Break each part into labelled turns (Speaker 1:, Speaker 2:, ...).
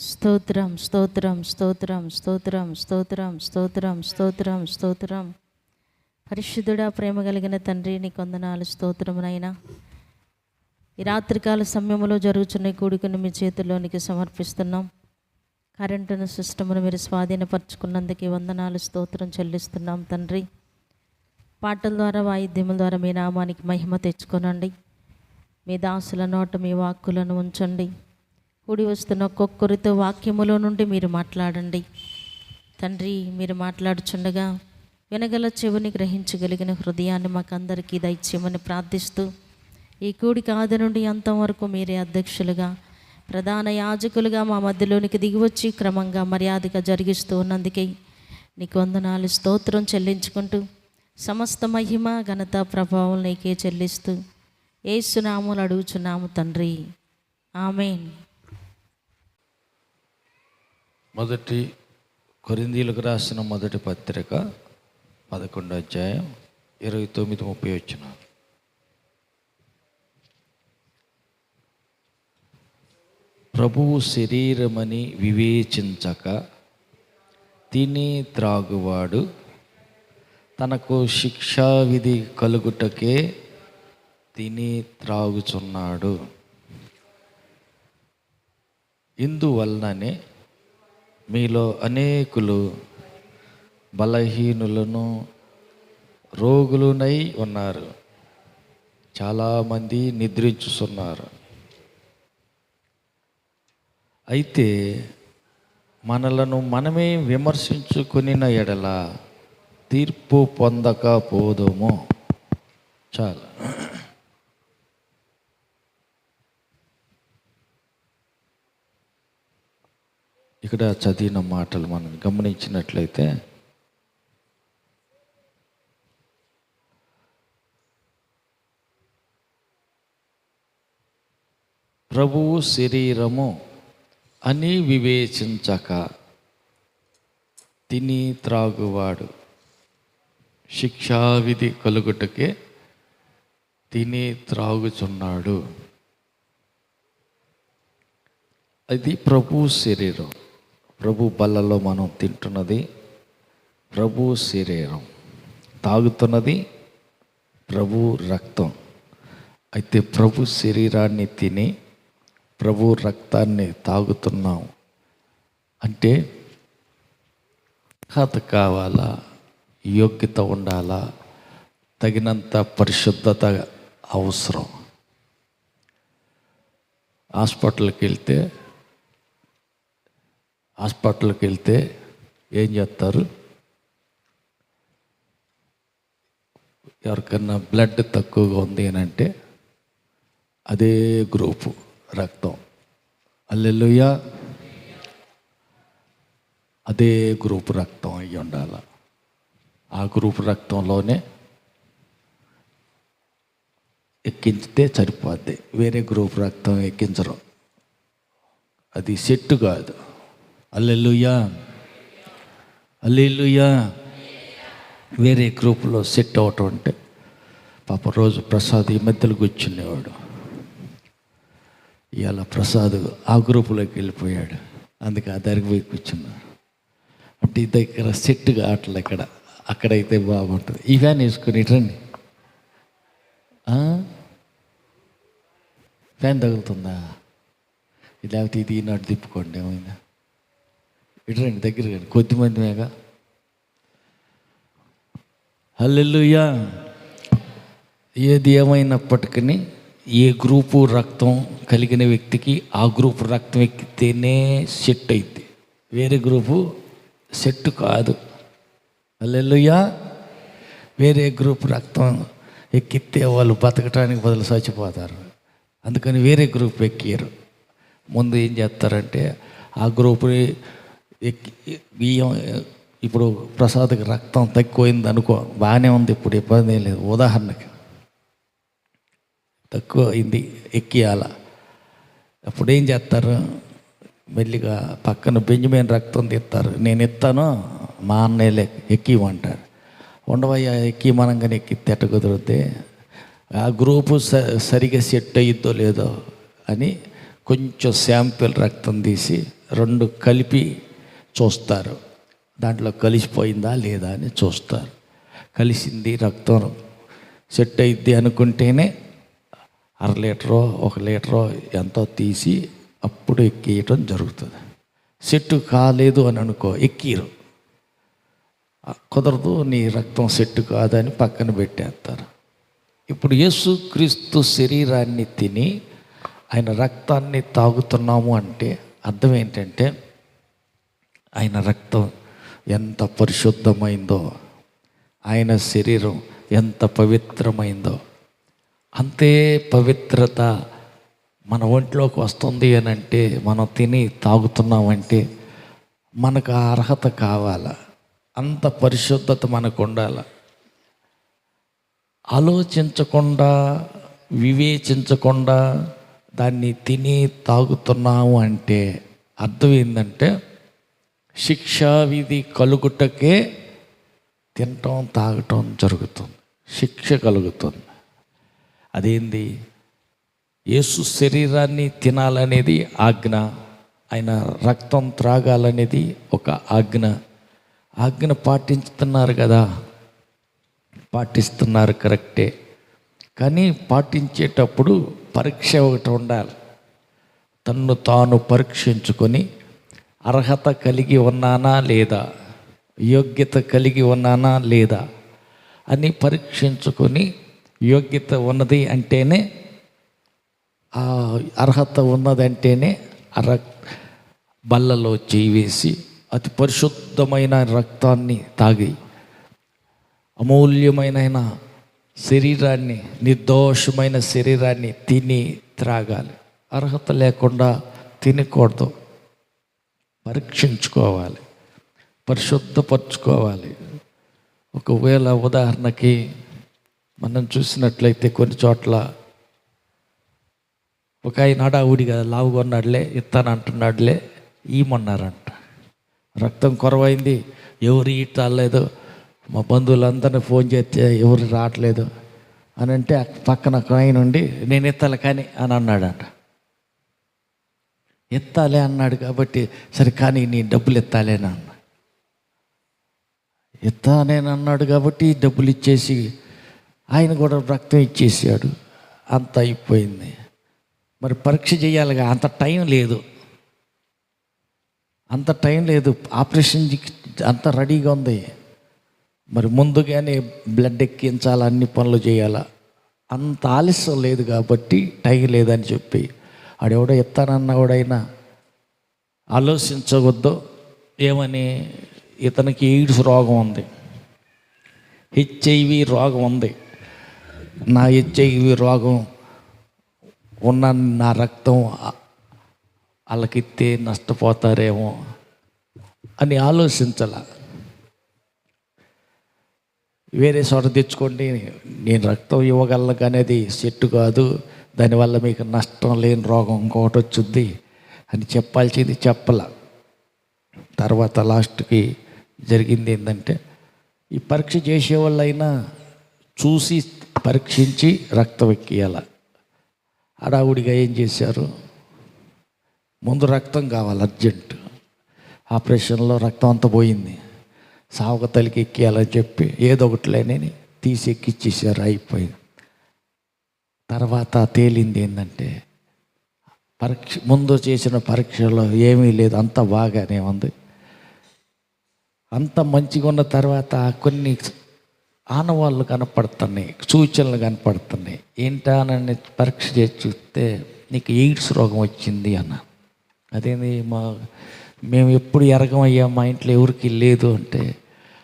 Speaker 1: స్తోత్రం స్తోత్రం స్తోత్రం స్తోత్రం స్తోత్రం స్తోత్రం స్తోత్రం స్తోత్రం. పరిశుద్ధుడా, ప్రేమ కలిగిన తండ్రి, నీ కొందనాలు స్తోత్రమునైనా. ఈ రాత్రికాల సమయంలో జరుగుతున్న కూడికను మీ చేతుల్లోనికి సమర్పిస్తున్నాం. కరెంటును సిస్టమును మీరు స్వాధీనపరచుకున్నందుకు వందనాలు, స్తోత్రం చెల్లిస్తున్నాం తండ్రి. పాటల ద్వారా, వాయిద్యముల ద్వారా మీ నామానికి మహిమ తెచ్చుకొనండి. మీ దాసుల నోట మీ వాక్కులను ఉంచండి. కూడి వస్తున్న ఒక్కొక్కరితో వాక్యములో నుండి మీరు మాట్లాడండి తండ్రి. మీరు మాట్లాడుచుండగా వినగల చెవిని, గ్రహించగలిగిన హృదయాన్ని మాకందరికీ దయచేయమని ప్రార్థిస్తూ, ఈ కూడిక ఆది నుండి అంతం వరకు మీరే అధ్యక్షులుగా, ప్రధాన యాజకులుగా మా మధ్యలోనికి దిగివచ్చి క్రమంగా మర్యాదగా జరిగిస్తూ ఉన్నందుకే నీకు వందనాలు, స్తోత్రం చెల్లించుకుంటూ, సమస్త మహిమ ఘనత ప్రభావం నీకే చెల్లిస్తూ యేసు నామములో అడుగుచున్నాము తండ్రి, ఆమేన్.
Speaker 2: మొదటి కొరింథీయులకు రాసిన మొదటి పత్రిక 11వ అధ్యాయం 29-30 వచనాలు. ప్రభువు శరీరమని వివేచించక తిని త్రాగువాడు తనకు శిక్షావిధి కలుగుటకే తిని త్రాగుచున్నాడు. ఇందువలననే మీలో అనేకులు బలహీనులను, రోగులునై ఉన్నారు. చాలామంది నిద్రించుతున్నారు. అయితే మనలను మనమే విమర్శించుకొనిన ఎడల తీర్పు పొందకపోదుము. చాలా ఇక్కడ చదివిన మాటలు మనం గమనించినట్లయితే, ప్రభువు శరీరము అని వివేచించక తిని త్రాగువాడు శిక్షావిధి కలుగుటకే తిని త్రాగుచున్నాడు. అది ప్రభు శరీరం. ప్రభు బల్లలో మనం తింటున్నది ప్రభు శరీరం, తాగుతున్నది ప్రభు రక్తం. అయితే ప్రభు శరీరాన్ని తిని ప్రభు రక్తాన్ని తాగుతున్నాం అంటే అర్హత కావాలా, యోగ్యత ఉండాలా, తగినంత పరిశుద్ధత అవసరం. హాస్పిటల్కి వెళ్తే ఏం చేస్తారు? ఎవరికన్నా బ్లడ్ తక్కువగా ఉంది అని అంటే అదే గ్రూపు రక్తం, హల్లెలూయా, అదే గ్రూపు రక్తం అయ్యి ఉండాలి. ఆ గ్రూపు రక్తంలోనే ఎక్కించితే సరిపోద్ది. వేరే గ్రూప్ రక్తం ఎక్కించరు. అది సెట్టు కాదు. హల్లెలూయా, హల్లెలూయా. వేరే గ్రూపులో సెట్ అవటం అంటే పాప రోజు ప్రసాద్ ఈ మధ్యలో కూర్చునేవాడు. ఇవాళ ప్రసాద్ ఆ గ్రూపులోకి వెళ్ళిపోయాడు. అందుకే ఆ దగ్గరికి పోయి కూర్చున్నాడు. అంటే ఈ దగ్గర సెట్ కావట్లే. అక్కడైతే బాగుంటుంది. ఈ ఫ్యాన్ వేసుకుని రండి. ఫ్యాన్ తగులుతుందా? లేకపోతే ఇది ఈనాడు తిప్పుకోండి. ఏమైందా? ఇటు రండి, దగ్గర రండి. కొద్దిమంది మేగా. హల్లెలూయా. ఏది ఏమైనప్పటికీ ఏ గ్రూపు రక్తం కలిగిన వ్యక్తికి ఆ గ్రూపు రక్తం ఎక్కితేనే సెట్ అయింది. వేరే గ్రూపు సెట్ కాదు. హల్లెలూయా. వేరే గ్రూపు రక్తం ఎక్కితే వాళ్ళు బతకటానికి బదులు చచ్చిపోతారు. అందుకని వేరే గ్రూప్ ఎక్కారు. ముందు ఏం చేస్తారంటే ఆ గ్రూపుని బియ్యం. ఇప్పుడు ప్రసాద్కి రక్తం తక్కువైంది అనుకో, బాగానే ఉంది, ఇప్పుడు ఇబ్బంది ఏం లేదు. ఉదాహరణకి తక్కువ అయింది, ఎక్కియాల. అప్పుడు ఏం చేస్తారు? మెల్లిగా పక్కన బెంజమిన్ రక్తం తీస్తారు. నేను ఎత్తాను, మా అన్నయ్యలే ఎక్కిమంటారు. ఉండవయ్యా ఎక్కి మనంగానే ఎక్కితే ఎట్ట కుదురుద్ది? ఆ గ్రూపు సరిగా సెట్ అయ్యిద్దో లేదో అని కొంచెం శాంపిల్ రక్తం తీసి రెండు కలిపి చూస్తారు, దాంట్లో కలిసిపోయిందా లేదా అని చూస్తారు. కలిసింది, రక్తం సెట్ అయింది అనుకుంటేనే 1/2 లీటరో 1 లీటరో ఎంతో తీసి అప్పుడు ఎక్కియటం జరుగుతుంది. సెట్టు కాలేదు అని అనుకో, ఎక్కిరు, కుదరదు, నీ రక్తం సెట్టు కాదని పక్కన పెట్టేస్తారు. ఇప్పుడు యేసుక్రీస్తు శరీరాన్ని తిని ఆయన రక్తాన్ని తాగుతున్నాము అంటే అర్థం ఏంటంటే ఆయన రక్తం ఎంత పరిశుద్ధమైందో, ఆయన శరీరం ఎంత పవిత్రమైందో అంతే పవిత్రత మన ఒంట్లోకి వస్తుంది అని అంటే, మనం తిని తాగుతున్నామంటే మనకు ఆ అర్హత కావాలా, అంత పరిశుద్ధత మనకు ఉండాలి. ఆలోచించకుండా, వివేచించకుండా దాన్ని తిని తాగుతున్నాము అంటే అర్థం ఏంటంటే శిక్షావిధి కలుగుటకే తినటం తాగటం జరుగుతుంది, శిక్ష కలుగుతుంది. అదేంది? యేసు శరీరాన్ని తినాలనేది ఆజ్ఞ, ఆయన రక్తం త్రాగాలనేది ఒక ఆజ్ఞ. ఆజ్ఞ పాటిస్తున్నారు కదా, పాటిస్తున్నారు, కరెక్టే. కానీ పాటించేటప్పుడు పరీక్ష ఒకటి ఉండాలి. తన్ను తాను పరీక్షించుకొని అర్హత కలిగి ఉన్నానా లేదా, యోగ్యత కలిగి ఉన్నానా లేదా అని పరీక్షించుకొని, యోగ్యత ఉన్నది అంటేనే, ఆ అర్హత ఉన్నదంటేనే బల్లలో చేయి వేసి అతి పరిశుద్ధమైన రక్తాన్ని తాగి అమూల్యమైన శరీరాన్ని, నిర్దోషమైన శరీరాన్ని తిని త్రాగాలి. అర్హత లేకుండా తినకూడదు, పరీక్షించుకోవాలి, పరిశుద్ధపరచుకోవాలి. ఒకవేళ ఉదాహరణకి మనం చూసినట్లయితే కొన్ని చోట్ల ఒక ఆయన హడావుడిగా లావుగా ఉన్నాడులే, ఇస్తాను అంటున్నాడులే, ఈమన్నారంట. రక్తం కొరవైంది, ఎవరు ఈటాలేదు, మా బంధువులందరినీ ఫోన్ చేస్తే ఎవరు రావట్లేదు అని అంటే పక్కన ఒక ఆయన ఉండి నేను ఎత్తాలి కానీ అని అన్నాడంట. ఎత్తాలే అన్నాడు కాబట్టి సరే కానీ నీ డబ్బులు ఎత్తాలేనా అన్న. ఎత్తానేని అన్నాడు కాబట్టి డబ్బులు ఇచ్చేసి ఆయన కూడా రక్తం ఇచ్చేసాడు, అంత అయిపోయింది. మరి పరీక్ష చేయాలిగా, అంత టైం లేదు, అంత టైం లేదు, ఆపరేషన్ అంత రెడీగా ఉంది. మరి ముందుగానే బ్లడ్ ఎక్కించాలి, అన్ని పనులు చేయాలా, అంత ఆలస్యం లేదు కాబట్టి టైం లేదని చెప్పి ఆడెవడో ఎత్తానన్నవాడైనా ఆలోచించవద్దు. ఏమని? ఇతనికి ఎయిడ్స్ రోగం ఉంది, హెచ్ఐవి రోగం ఉంది, నా హెచ్ఐవి రోగం ఉన్న నా రక్తం వాళ్ళకిస్తే నష్టపోతారేమో అని ఆలోచించాల. వేరే చోట తెచ్చుకోండి, నేను రక్తం ఇవ్వగలను కానీ అది సెట్ కాదు, దానివల్ల మీకు నష్టం లేని రోగం ఇంకొకటి వచ్చింది అని చెప్పాల్సింది చెప్పాల. తర్వాత లాస్ట్కి జరిగింది ఏంటంటే, ఈ పరీక్ష చేసేవాళ్ళైనా చూసి పరీక్షించి రక్తం ఎక్కియాల. హడావుడిగా ఏం చేశారు, ముందు రక్తం కావాలి అర్జెంటు, ఆపరేషన్లో రక్తం అంతా పోయింది, సావక తలికి ఎక్కియాలని చెప్పి ఏదో ఒకటి లేని తీసి ఎక్కిచ్చేసారు, అయిపోయింది. తర్వాత తేలింది ఏంటంటే పరీక్ష ముందు చేసిన పరీక్షలో ఏమీ లేదు, అంత బాగానే ఉంది. అంత మంచిగా ఉన్న తర్వాత కొన్ని ఆనవాళ్ళు కనపడుతున్నాయి, సూచనలు కనపడుతున్నాయి. ఏంటని పరీక్ష చేసి చూస్తే నీకు ఎయిడ్స్ రోగం వచ్చింది అన్న. అదేంది, మేము ఎప్పుడు ఎరగమయ్యా, మా ఇంట్లో ఎవరికి లేదు అంటే,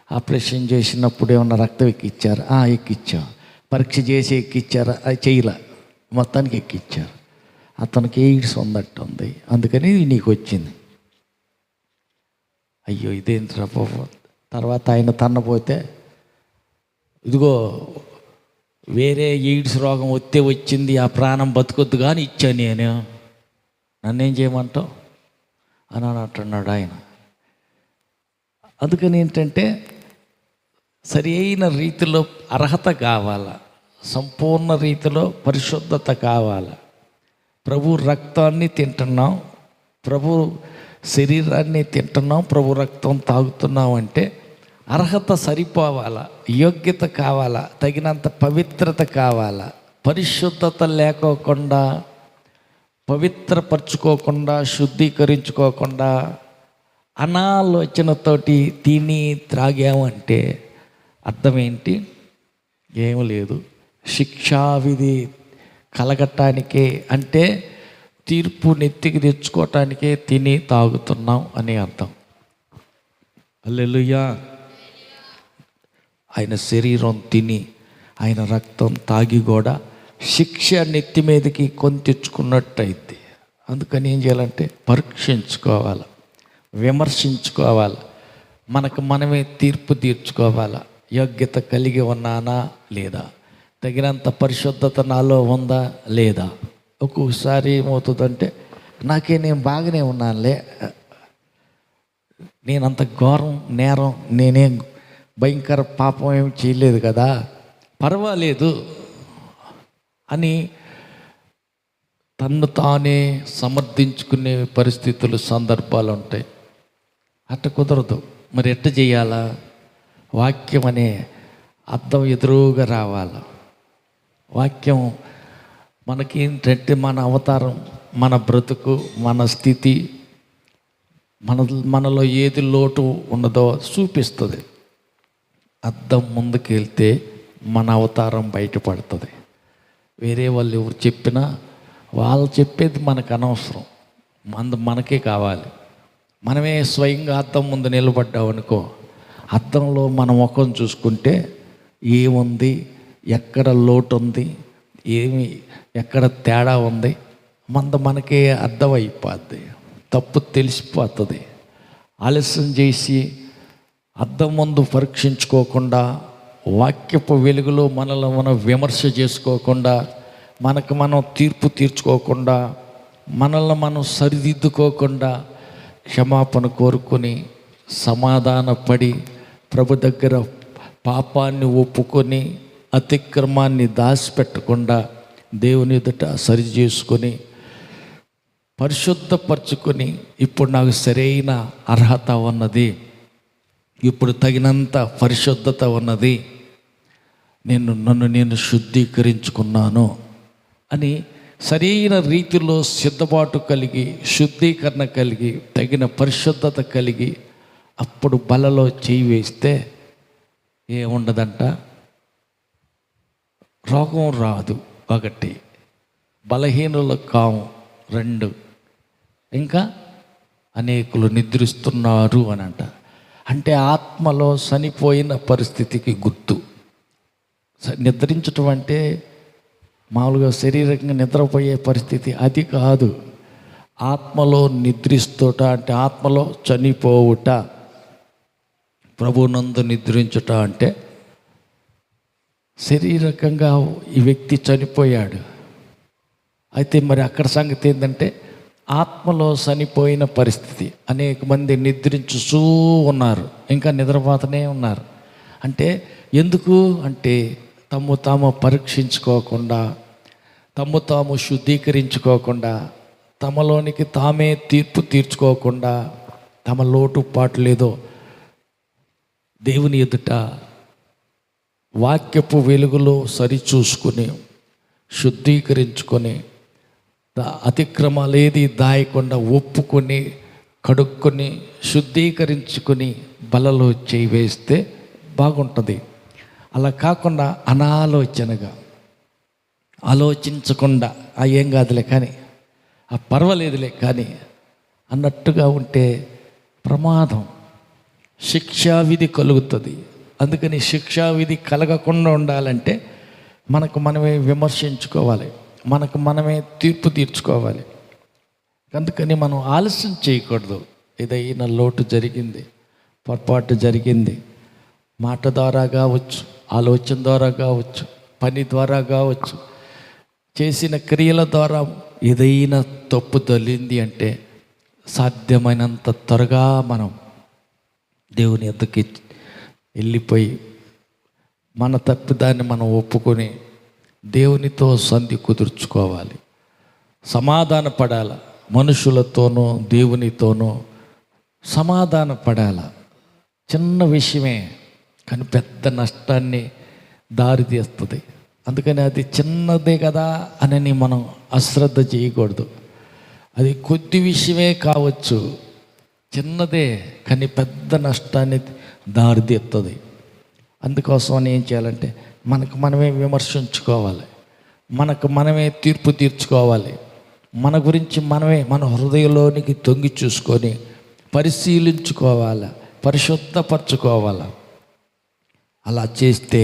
Speaker 2: ఆపరేషన్ చేసినప్పుడు ఏమన్నా రక్తం ఎక్కిచ్చారు? ఎక్కిచ్చాం. పరీక్ష చేసి ఎక్కిచ్చారా? అది చేయలే, మొత్తానికి ఎక్కిచ్చారు. అతనికి ఎయిడ్స్ ఉన్నట్టు ఉంది, అందుకని నీకు వచ్చింది. అయ్యో ఇదేంట్రా బాబు. తర్వాత ఆయన తన్నపోతే, ఇదిగో వేరే ఎయిడ్స్ రోగం వస్తే వచ్చింది, ఆ ప్రాణం బతుకొద్దు కానీ ఇచ్చాను నేను, నన్నేం చేయమంటావు అని అంటున్నాడు ఆయన. అందుకని ఏంటంటే సరి అయిన రీతిలో అర్హత కావాలా, సంపూర్ణ రీతిలో పరిశుద్ధత కావాలా. ప్రభు రక్తాన్ని తింటున్నాం, ప్రభు శరీరాన్ని తింటున్నాం, ప్రభు రక్తం తాగుతున్నాం అంటే అర్హత సరిపోవాలా, యోగ్యత కావాలా, తగినంత పవిత్రత కావాలా. పరిశుద్ధత లేకోకుండా, పవిత్రపరచుకోకుండా, శుద్ధీకరించుకోకుండా అనాలోచనతోటి తిని త్రాగామంటే అర్థం ఏంటి? ఏం లేదు. శిక్షావిధి కలగటానికే, అంటే తీర్పు నెత్తికి తెచ్చుకోవటానికే తిని తాగుతున్నాం అని అర్థం. హల్లెలూయా. ఆయన శరీరం తిని, ఆయన రక్తం తాగి కూడా శిక్ష నెత్తి మీదకి కొని తెచ్చుకున్నట్టు అయింది. అందుకని ఏం చేయాలంటే పరీక్షించుకోవాలి, విమర్శించుకోవాలి, మనకు మనమే తీర్పు తీర్చుకోవాలి. యోగ్యత కలిగి ఉన్నానా లేదా, తగినంత పరిశుద్ధత నాలో ఉందా లేదా. ఒక్కొక్కసారి ఏమవుతుందంటే నేను బాగానే ఉన్నానులే, నేనంత ఘోరం నేరం, నేనేం భయంకర పాపం ఏమి చేయలేదు కదా, పర్వాలేదు అని తన్ను తానే సమర్థించుకునే పరిస్థితులు, సందర్భాలు ఉంటాయి. అట్ట కుదరదు. మరి ఎట్ట చేయాలా? వాక్యం అనే అర్థం ఎదురుగా రావాలి. వాక్యం మనకి ఏంటంటే మన అవతారం, మన బ్రతుకు, మన స్థితి, మనలో ఏది లోటు ఉన్నదో చూపిస్తుంది. అద్దం ముందుకు వెళ్తే మన అవతారం బయటపడుతుంది. వేరే వాళ్ళు ఎవరు చెప్పినా వాళ్ళు చెప్పేది మనకు అనవసరం, మనకే కావాలి. మనమే స్వయంగా అద్దం ముందు నిలబడ్డామనుకో, అద్దంలో మన ముఖం చూసుకుంటే ఏముంది, ఎక్కడ లోటు ఉంది, ఎక్కడ తేడా ఉంది, మనకే అర్థమైపోద్ది, తప్పు తెలిసిపోతుంది. ఆలస్యం చేసి అద్దం ముందు పరీక్షించుకోకుండా, వాక్యపు వెలుగులో మనలో మనం విమర్శ చేసుకోకుండా, మనకు మనం తీర్పు తీర్చుకోకుండా, మనల్ని మనం సరిదిద్దుకోకుండా, క్షమాపణ కోరుకొని సమాధానపడి ప్రభు దగ్గర పాపాన్ని ఒప్పుకొని అతిక్రమాన్ని దాచిపెట్టకుండా దేవుని ఎదుట సరి చేసుకొని పరిశుద్ధపరచుకొని, ఇప్పుడు నాకు సరైన అర్హత ఉన్నది, ఇప్పుడు తగినంత పరిశుద్ధత ఉన్నది, నన్ను నేను శుద్ధీకరించుకున్నాను అని సరైన రీతిలో సిద్ధపాటు కలిగి, శుద్ధీకరణ కలిగి, తగిన పరిశుద్ధత కలిగి అప్పుడు బలలో చేయి వేస్తే ఏముండదంట, రోగం రాదు. 1, బలహీనుల కాము. 2, ఇంకా అనేకులు నిద్రిస్తున్నారు అని అంట. అంటే ఆత్మలో చనిపోయిన పరిస్థితికి గుర్తు. నిద్రించటం అంటే మామూలుగా శరీరంగా నిద్రపోయే పరిస్థితి అది కాదు. ఆత్మలో నిద్రిస్తుట అంటే ఆత్మలో చనిపోవుట. ప్రభునందు నిద్రించుట అంటే శారీరకంగా ఈ వ్యక్తి చనిపోయాడు. అయితే మరి అక్కడ సంగతి ఏంటంటే ఆత్మలో చనిపోయిన పరిస్థితి. అనేక మంది నిద్రించుతూ ఉన్నారు, ఇంకా నిద్రపోతూనే ఉన్నారు. అంటే ఎందుకు అంటే తాము పరీక్షించుకోకుండా, తాము శుద్ధీకరించుకోకుండా, తమలోనికి తామే తీర్పు తీర్చుకోకుండా, తమ లోటుపాటు లేదో దేవుని ఎదుట వాక్యపు వెలుగులో సరిచూసుకొని శుద్ధీకరించుకొని, అతిక్రమాలు ఏది దాయకుండా ఒప్పుకొని కడుక్కొని శుద్ధీకరించుకొని బలలో చేయి వేస్తే బాగుంటుంది. అలా కాకుండా అనాలోచనగా ఆలోచించకుండా ఏం కాదులే కానీ, పర్వాలేదులే కానీ అన్నట్టుగా ఉంటే ప్రమాదం, శిక్షావిధి కలుగుతుంది. అందుకని శిక్షావిధి కలగకుండా ఉండాలంటే మనకు మనమే విమర్శించుకోవాలి, మనకు మనమే తీర్పు తీర్చుకోవాలి. అందుకని మనం ఆలస్యం చేయకూడదు. ఏదైనా లోటు జరిగింది, పొరపాటు జరిగింది, మాట ద్వారా కావచ్చు, ఆలోచన ద్వారా కావచ్చు, పని ద్వారా కావచ్చు, చేసిన క్రియల ద్వారా ఏదైనా తప్పు తొలింది అంటే సాధ్యమైనంత త్వరగా మనం దేవుని ఎద్దకి వెళ్ళిపోయి మన తప్పిదాన్ని మనం ఒప్పుకొని దేవునితో సంధి కుదుర్చుకోవాలి. సమాధాన పడాలి, మనుషులతోనూ దేవునితోనూ సమాధాన పడాల. చిన్న విషయమే కానీ పెద్ద నష్టాన్ని దారితీస్తుంది. అందుకని అది చిన్నదే కదా అని మనం అశ్రద్ధ చేయకూడదు. అది కొద్ది విషయమే కావచ్చు, చిన్నదే కానీ పెద్ద నష్టాన్ని దారితీస్తుంది. అందుకోసం ఏం చేయాలంటే మనకు మనమే విమర్శించుకోవాలి, మనకు మనమే తీర్పు తీర్చుకోవాలి. మన గురించి మనమే మన హృదయంలోనికి తొంగి చూసుకొని పరిశీలించుకోవాలి, పరిశుద్ధపరచుకోవాలి. అలా చేస్తే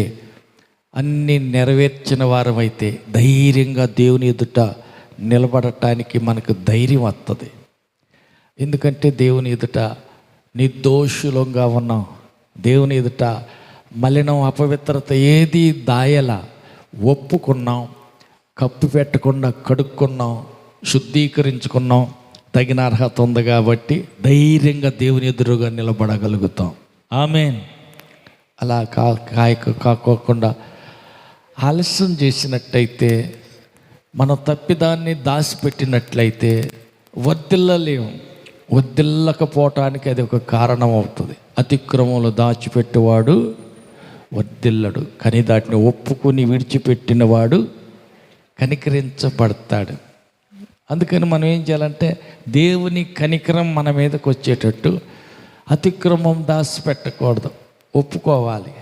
Speaker 2: అన్నీ నెరవేర్చిన వారమైతే ధైర్యంగా దేవుని ఎదుట నిలబడటానికి మనకు ధైర్యం వస్తుంది. ఎందుకంటే దేవుని ఎదుట నిర్దోషులంగా ఉన్నాం. దేవుని ఎదుట మలినం అపవిత్రత ఏది దాయలా ఒప్పుకున్నాం, కప్పు పెట్టకుండా కడుక్కున్నాం, శుద్ధీకరించుకున్నాం. తగిన అర్హత ఉంది కాబట్టి ధైర్యంగా దేవుని ఎదురుగా నిలబడగలుగుతాం. ఆమేన్. అలా కాకోకుండా ఆలస్యం చేసినట్టయితే, మన తప్పిదాన్ని దాచిపెట్టినట్లయితే వర్ధిల్లలేము. వర్ధిల్లకపోవటానికి అది ఒక కారణం అవుతుంది. అతిక్రమంలో దాచిపెట్టేవాడు వర్ధిల్లడు, కానీ దాటిని ఒప్పుకొని విడిచిపెట్టినవాడు కనికరించబడతాడు. అందుకని మనం ఏం చేయాలంటే దేవుని కనికరం మన మీదకి వచ్చేటట్టు అతిక్రమం దాచిపెట్టకూడదు, ఒప్పుకోవాలి.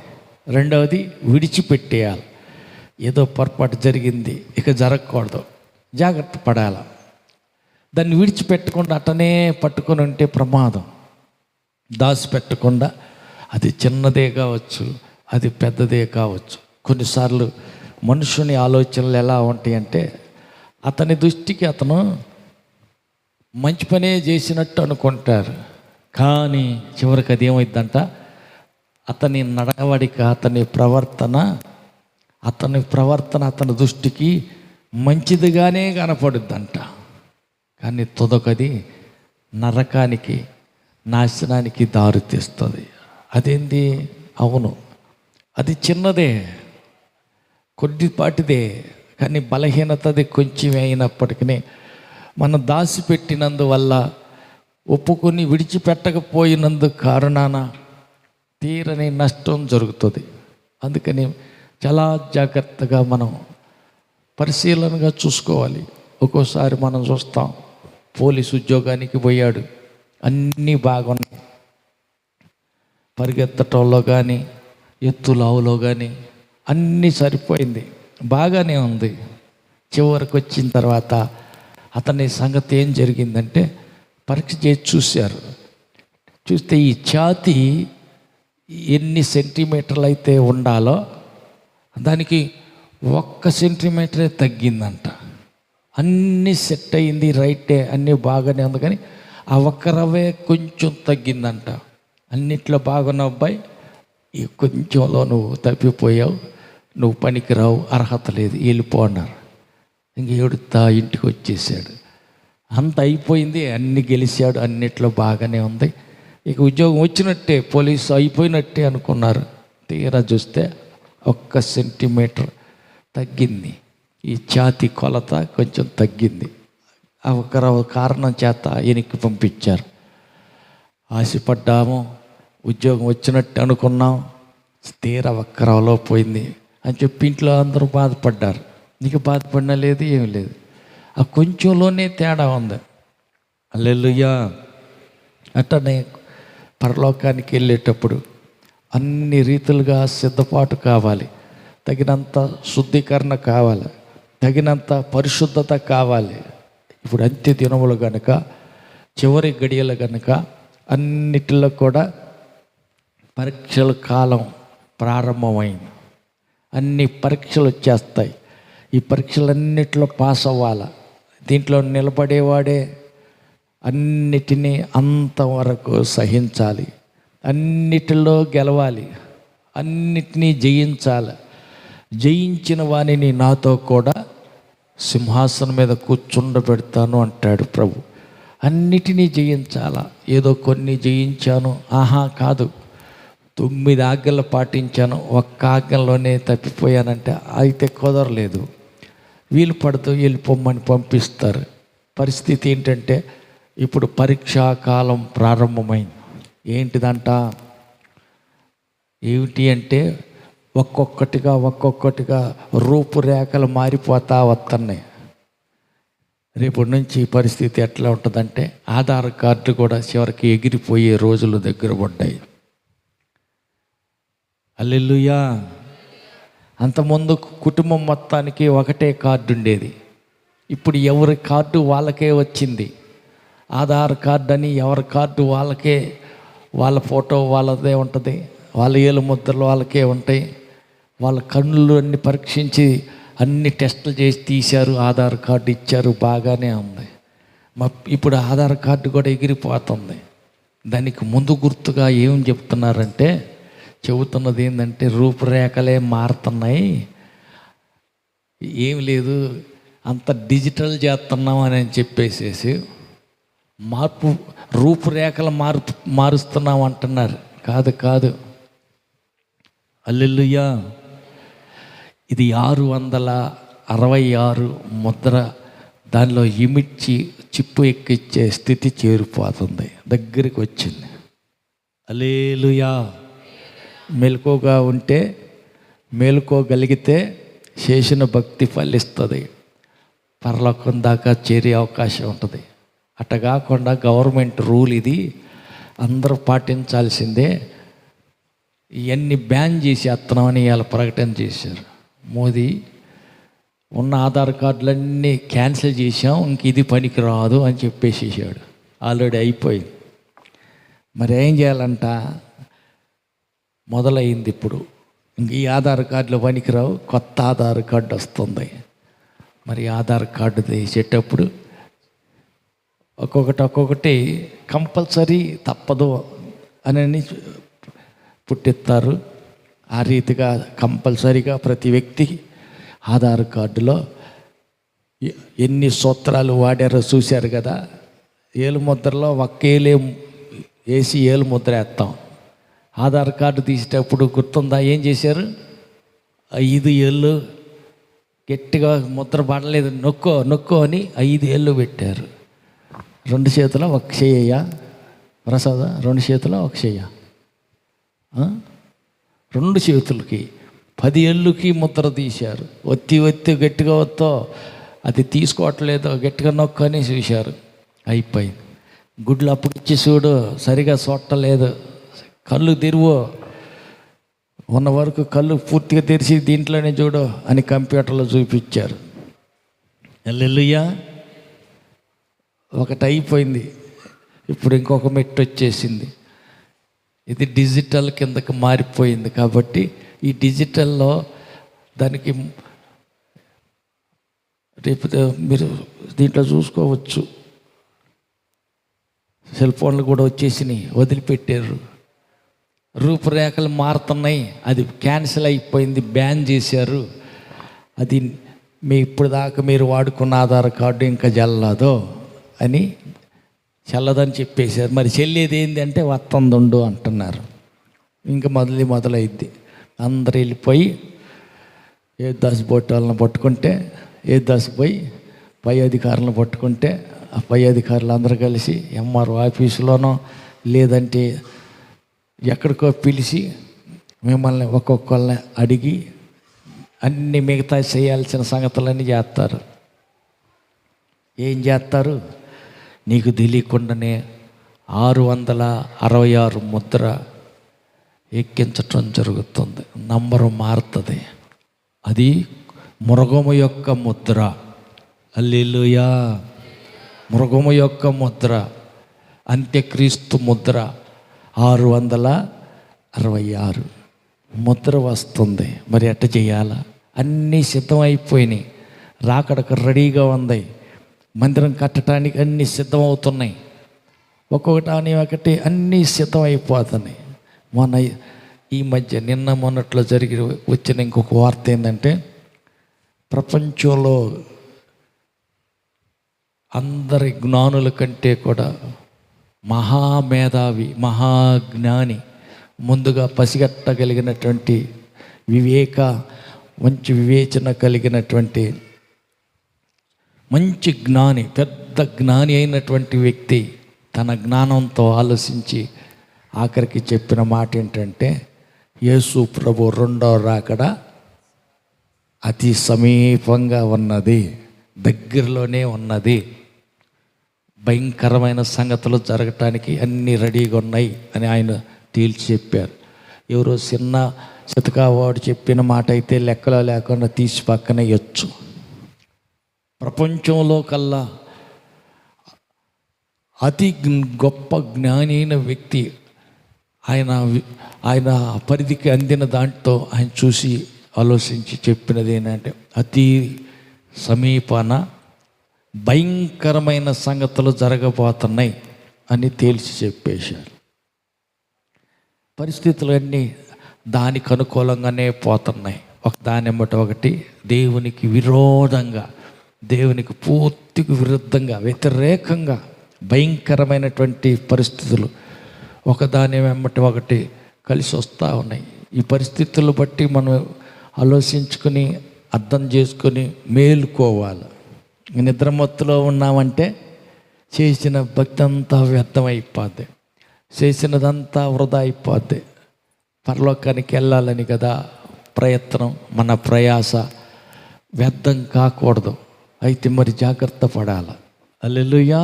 Speaker 2: రెండవది విడిచిపెట్టేయాలి. ఏదో పొరపాటు జరిగింది, ఇక జరగకూడదు, జాగ్రత్త పడాలి. దాన్ని విడిచిపెట్టకుండా అటనే పట్టుకొని ఉంటే ప్రమాదం. దాచిపెట్టకుండా, అది చిన్నదే కావచ్చు, అది పెద్దదే కావచ్చు. కొన్నిసార్లు మనుషుని ఆలోచనలు ఎలా ఉంటాయంటే, అతని దృష్టికి అతను మంచి పనే చేసినట్టు అనుకుంటారు, కానీ చివరికి అది ఏమైందంట, అతని నడవడిక, అతని ప్రవర్తన అతని దృష్టికి మంచిదిగానే కనపడుద్దంట. కానీ తుదకది నరకానికి, నాశనానికి దారితీస్తుంది. అదేంది? అవును, అది చిన్నదే, కొద్దిపాటిదే, కానీ బలహీనతది కొంచెమే అయినప్పటికీ మనం దాచిపెట్టినందువల్ల, ఒప్పుకొని విడిచిపెట్టకపోయినందు కారణాన తీరని నష్టం జరుగుతుంది. అందుకని చాలా జాగ్రత్తగా మనం పరిశీలనగా చూసుకోవాలి. ఒక్కోసారి మనం చూస్తాం, పోలీసు ఉద్యోగానికి పోయాడు, అన్నీ బాగున్నాయి, పరిగెత్తటంలో కానీ ఎత్తులావులో కానీ అన్నీ సరిపోయింది, బాగానే ఉంది. చివరికి వచ్చిన తర్వాత అతని సంగతి ఏం జరిగిందంటే, పరీక్ష చేసి చూస్తే ఈ ఛాతీ ఎన్ని సెంటీమీటర్లు అయితే ఉండాలో దానికి 1 సెంటీమీటరే తగ్గిందంట. అన్నీ సెట్ అయింది, రైటే, అన్నీ బాగానే ఉంది, కానీ ఆ 1 రవ్వే కొంచెం తగ్గిందంట. అన్నిట్లో బాగున్న అబ్బాయి, ఈ కొంచెంలో నువ్వు తప్పిపోయావు, నువ్వు పనికిరావు, అర్హత లేదు, వెళ్ళిపో అన్నారు. ఇంక ఏడుతా ఇంటికి వచ్చేసాడు. అంత అయిపోయింది, అన్ని గెలిచాడు, అన్నిట్లో బాగానే ఉంది, ఇక ఉద్యోగం వచ్చినట్టే, పోలీసు అయిపోయినట్టే అనుకున్నారు. తీరా చూస్తే 1 సెంటీమీటర్ తగ్గింది, ఈ ఛాతీ కొలత కొంచెం తగ్గింది. ఆ 1 కారణం చేత వెనక్కి పంపించారు. ఆశపడ్డాము, ఉద్యోగం వచ్చినట్టు అనుకున్నాం, తీరా 1 పోయింది అని చెప్పి ఇంట్లో అందరూ బాధపడ్డారు. నీకు బాధపడినా లేదు, ఏమీ లేదు, ఆ కొంచెంలోనే తేడా ఉంది. హల్లెలూయా. అట్టనే పరలోకానికి వెళ్ళేటప్పుడు అన్ని రీతులుగా సిద్ధపాటు కావాలి, తగినంత శుద్ధీకరణ కావాలి, తగినంత పరిశుద్ధత కావాలి. ఇప్పుడు అంత్య దినములు కనుక, చివరి గడియలు కనుక, అన్నిటిలో కూడా పరీక్షల కాలం ప్రారంభమైంది. అన్ని పరీక్షలు వచ్చేస్తాయి. ఈ పరీక్షలన్నిటిలో పాస్ అవ్వాలి. దీంట్లో నిలబడేవాడే అన్నిటినీ అంతవరకు సహించాలి, అన్నిటిలో గెలవాలి, అన్నిటినీ జయించాలి. జయించిన వానిని నాతో కూడా సింహాసనం మీద కూర్చుండబెడతాను అంటాడు ప్రభు. అన్నిటినీ జయించాలా. ఏదో కొన్ని జయించాను ఆహా కాదు, 9 ఆజ్ఞలు పాటించాను, 1 ఆజ్ఞలోనే తప్పిపోయానంటే అయితే కుదరలేదు. వీలు పడుతూ వెళ్ళిపోమ్మని పంపిస్తారు. పరిస్థితి ఏంటంటే ఇప్పుడు పరీక్షాకాలం ప్రారంభమైంది. ఏంటిదంట? ఏమిటి అంటే ఒక్కొక్కటిగా రూపురేఖలు మారిపోతా వస్తున్నాయి. రేపటి నుంచి ఈ పరిస్థితి ఎట్లా ఉంటుందంటే ఆధార్ కార్డు కూడా చివరికి ఎగిరిపోయే రోజులు దగ్గర పడ్డాయి. హల్లెలూయా. అంతకుముందు కుటుంబం మొత్తానికి ఒకటే కార్డు ఉండేది. ఇప్పుడు ఎవరి కార్డు వాళ్ళకే వచ్చింది. ఆధార్ కార్డు అని ఎవరి కార్డు వాళ్ళకే, వాళ్ళ ఫోటో వాళ్ళదే ఉంటుంది, వాళ్ళ ఏలు ముద్రలు వాళ్ళకే ఉంటాయి. వాళ్ళ కన్నులు అన్ని పరీక్షించి అన్ని టెస్టులు చేసి తీశారు, ఆధార్ కార్డు ఇచ్చారు, బాగానే ఉంది. ఇప్పుడు ఆధార్ కార్డు కూడా ఎగిరిపోతుంది. దానికి ముందు గుర్తుగా ఏం చెప్తున్నారంటే, చెబుతున్నది ఏంటంటే రూపురేఖలే మారుతున్నాయి, ఏం లేదు అంత డిజిటల్ చేస్తున్నాం అని చెప్పేసేసి రూపురేఖలు మారుస్తున్నాం అంటున్నారు. కాదు. హల్లెలూయా. ఇది 666 ముద్ర, దానిలో ఇమిడ్చి చిప్పు ఎక్కిచ్చే స్థితి చేరిపోతుంది, దగ్గరికి వచ్చింది. హల్లెలూయా. మెలకుగా ఉంటే, మేలుకోగలిగితే చేసిన భక్తి ఫలిస్తుంది, పరలోకం దాకా చేరే అవకాశం ఉంటుంది. అట్ట కాకుండా గవర్నమెంట్ రూల్ ఇది, అందరూ పాటించాల్సిందే, ఇవన్నీ బ్యాన్ చేసేస్తున్నామని ఇవాళ ప్రకటన చేశారు మోదీ. ఉన్న ఆధార్ కార్డులన్నీ క్యాన్సిల్ చేసాం, ఇంక ఇది పనికి రాదు అని చెప్పేసేసాడు. ఆల్రెడీ అయిపోయింది. మరి ఏం చేయాలంట? మొదలైంది ఇప్పుడు. ఇంక ఈ ఆధార్ కార్డులు పనికిరావు, కొత్త ఆధార్ కార్డు వస్తుంది. మరి ఆధార్ కార్డు తీసేటప్పుడు ఒక్కొక్కటి కంపల్సరీ తప్పదు అని పుట్టిస్తారు. ఆ రీతిగా కంపల్సరీగా ప్రతి వ్యక్తికి ఆధార్ కార్డులో ఎన్ని సూత్రాలు వాడారో చూశారు కదా. ఏలు ముద్రలో ఒక్కేలే వేసి ఏలు ముద్ర వేస్తాం. ఆధార్ కార్డు తీసేటప్పుడు గుర్తుందా ఏం చేశారు? 5 ఏళ్ళు గట్టిగా ముద్ర పడలేదు, నొక్కో అని 5 ఏళ్ళు పెట్టారు. 2 చేతుల ఒక చెయ్య ప్రసాద, 2 చేతుల ఒక చెయ్య, 2 చేతులకి 10 ఏళ్ళకి ముద్ర తీశారు. ఒత్తి గట్టిగా అది తీసుకోవట్లేదు, గట్టిగా నొక్కని చూశారు. అయిపోయింది. గుడ్లు అప్పటిచ్చి చూడు, సరిగా చూడలేదు, కళ్ళు తెరువు, ఉన్న వరకు కళ్ళు పూర్తిగా తెరిచి దీంట్లోనే చూడు అని కంప్యూటర్లో చూపించారు. హల్లెలూయా. ఒకటి అయిపోయింది, ఇప్పుడు ఇంకొక మెట్టు వచ్చేసింది. ఇది డిజిటల్ కిందకి మారిపోయింది. కాబట్టి ఈ డిజిటల్లో దానికి రేపు మీరు దీంట్లో చూసుకోవచ్చు, సెల్ ఫోన్లు కూడా వచ్చేసినాయి, వదిలిపెట్టారు. రూపురేఖలు మారుతున్నాయి, అది క్యాన్సిల్ అయిపోయింది, బ్యాన్ చేశారు. అది ఇప్పుడు దాకా మీరు వాడుకున్న ఆధార్ కార్డు ఇంకా చెల్లదు అని, చెల్లదని చెప్పేశారు. మరి చెల్లేది ఏంటి అంటే వత్తందుండు అంటున్నారు. ఇంకా మొదలైద్ది. అందరు వెళ్ళిపోయి ఏ దశ బోట్ వాళ్ళని పట్టుకుంటే, ఏ దశ పోయి పై అధికారులను పట్టుకుంటే, ఆ పై అధికారులు అందరూ కలిసి ఎంఆర్ఓ ఆఫీసులోనో లేదంటే ఎక్కడికో పిలిచి మిమ్మల్ని ఒక్కొక్కళ్ళని అడిగి అన్ని మిగతా చేయాల్సిన సంగతులన్నీ చేస్తారు. ఏం చేస్తారు? నీకు తెలియకుండానే 666 ముద్ర ఎక్కించటం జరుగుతుంది. నంబరు మారుతుంది. అది మృగము యొక్క ముద్ర. హల్లెలూయా. మృగము యొక్క ముద్ర, అంత్యక్రీస్తు ముద్ర. 666 ముద్ర వస్తుంది. మరి ఎట్ట చేయాలా? అన్నీ సిద్ధమైపోయినాయి, రాకడకు రెడీగా ఉంది. మందిరం కట్టడానికి అన్నీ సిద్ధమవుతున్నాయి. ఒక్కొక్కటి అన్నీ సిద్ధమైపోతున్నాయి. ఈ మధ్య మొన్నట్లో వచ్చిన ఇంకొక వార్త ఏంటంటే, ప్రపంచంలో అందరి జ్ఞానుల కంటే కూడా మహామేధావి, మహాజ్ఞాని, ముందుగా పసిగట్టగలిగినటువంటి మంచి వివేచన కలిగినటువంటి మంచి జ్ఞాని, పెద్ద జ్ఞాని అయినటువంటి వ్యక్తి తన జ్ఞానంతో ఆలోచించి ఆఖరికి చెప్పిన మాట ఏంటంటే, యేసు ప్రభు రెండో రాకడ అతి సమీపంగా ఉన్నది, దగ్గరలోనే ఉన్నది, భయంకరమైన సంగతులు జరగటానికి అన్నీ రెడీగా ఉన్నాయి అని ఆయన తేల్చి చెప్పారు. ఎవరో చిన్న చితకావాడు చెప్పిన మాట అయితే లెక్కలో లేకుండా తీసి పక్కన ఇయ్యొచ్చు. ప్రపంచంలో కల్లా అతి గొప్ప జ్ఞాని అయిన వ్యక్తి ఆయన పరిధికి అందిన దాంట్లో ఆయన చూసి ఆలోచించి చెప్పినది ఏంటంటే, అతి సమీపాన భయంకరమైన సంగతులు జరగబోతున్నాయి అని తేల్చి చెప్పేశారు. పరిస్థితులన్నీ దానికి అనుకూలంగానే పోతున్నాయి. దానెమ్మట ఒకటి దేవునికి విరోధంగా, దేవునికి పూర్తిగా విరుద్ధంగా, వ్యతిరేకంగా భయంకరమైనటువంటి పరిస్థితులు ఒకదాని వెంబటి ఒకటి కలిసి వస్తూ ఉన్నాయి. ఈ పరిస్థితులను బట్టి మనం ఆలోచించుకొని అర్థం చేసుకొని మేలుకోవాలి. నిద్రమత్తులో ఉన్నామంటే చేసిన భక్తి అంతా వ్యర్థమైపోద్ది, చేసినదంతా వృధా అయిపోద్ది. పరలోకానికి వెళ్ళాలని కదా ప్రయత్నం, మన ప్రయాస వ్యర్థం కాకూడదు. అయితే మరి జాగ్రత్త పడాలి. హల్లెలూయా.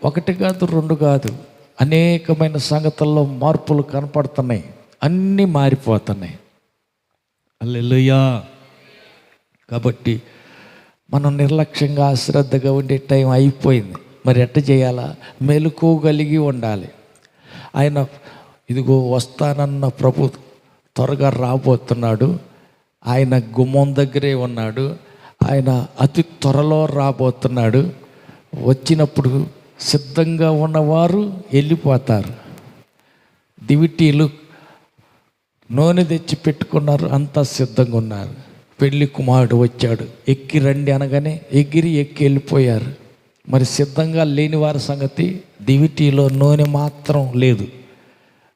Speaker 2: ఒకటి కాదు, రెండు కాదు, అనేకమైన సంగతుల్లో మార్పులు కనపడుతున్నాయి, అన్నీ మారిపోతున్నాయి. హల్లెలూయా. కాబట్టి మనం నిర్లక్ష్యంగా అశ్రద్ధగా ఉండే టైం అయిపోయింది. మరి ఎట్ట చేయాలా? మెలకువగలిగి ఉండాలి. ఆయన ఇదిగో వస్తానన్న ప్రభు త్వరగా రాబోతున్నాడు. ఆయన గుమ్మం దగ్గరే ఉన్నాడు. ఆయన అతి త్వరలో రాబోతున్నాడు. వచ్చినప్పుడు సిద్ధంగా ఉన్నవారు వెళ్ళిపోతారు. దివిటీలు నూనె తెచ్చి పెట్టుకున్నారు, అంతా సిద్ధంగా ఉన్నారు. పెళ్లి కుమారుడు వచ్చాడు, ఎక్కి రండి అనగానే ఎగిరి ఎక్కి వెళ్ళిపోయారు. మరి సిద్ధంగా లేని వారి సంగతి, దివిటీలో నూనె మాత్రం లేదు.